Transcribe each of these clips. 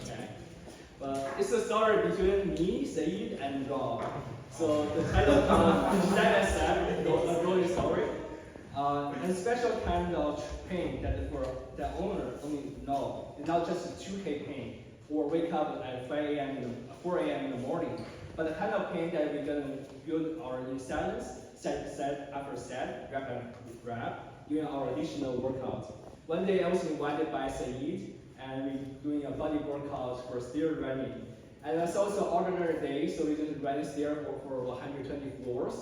Okay. But it's a story between me, Saeed, and Rob. So the title of that said, a rolling story. And special kind of pain that for the owner only know. It's not just a 2K pain or wake up at 5 a.m. 4 a.m. in the morning, but the kind of pain that we're gonna build our in silence, set after set, rap and rap, doing our additional workout. One day I was invited by Saeed, and we're doing a body workout for stair running. And it's also an ordinary day, so we just ran stair for 120 floors.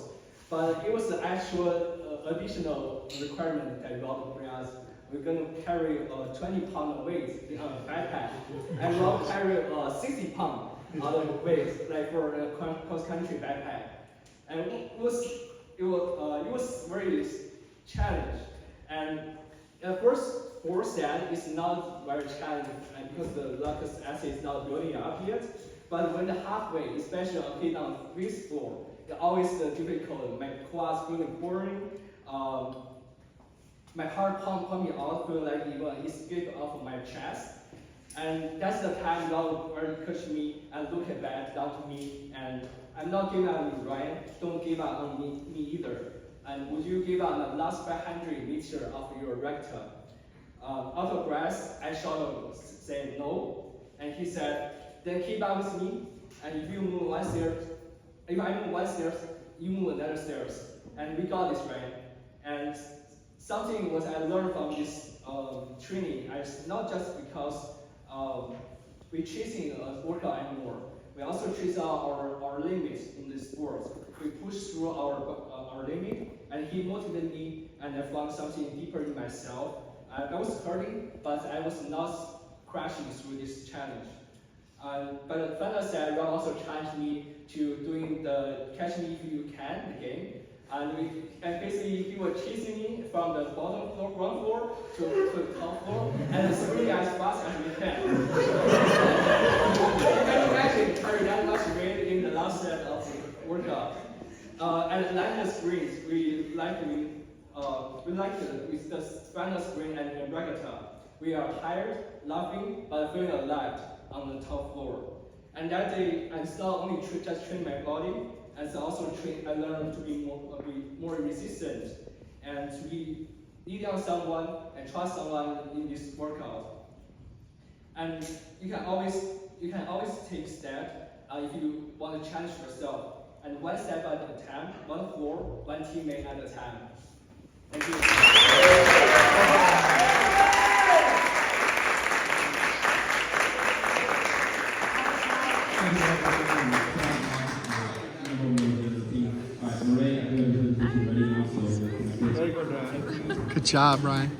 But it was the actual additional requirement that Rob bring us. We're going to carry a 20-pound weight in a backpack, and Rob carry a 60-pound weight, like for a cross-country backpack. And it was very challenging. And at first, four set is not very challenging because the lactic acid is not building up yet. But when the halfway, especially on this floor, it's always difficult. My quads feeling burning, my heart pumping out, feel like it will escape off of my chest. And that's the time God very encouraged me and look back down to me. And I'm not giving up on you, Ryan. Don't give up on me either. And would you give up the last 500 meters of your rectum? Out of breath, I shouted, saying no. And he said, then keep up with me. And if you move one stairs, if I move one stairs, you move another stairs. And we got this right. And something what I learned from this training is not just because we're chasing a workout anymore. We also chase out our limits in this sport. We push through our limit, and he motivated me, and I found something deeper in myself. I was hurting, but I was not crashing through this challenge. But the final set, Rob also challenged me to doing the catch me if you can game. And basically he was chasing me from the bottom floor, ground floor to the top floor, and sprint as fast as we can. You can imagine carry that much weight in the last set of the workout. And like the sprints, we like with the final sprint and regatta. We are tired, laughing, but feeling alive on the top floor. And that day, I not only just train my body, and also I learned to be more resistant and to be lead on someone and trust someone in this workout. And you can always take step if you want to challenge yourself. And one step at a time, one floor, one teammate at a time. Thank you. Good job, Ryan.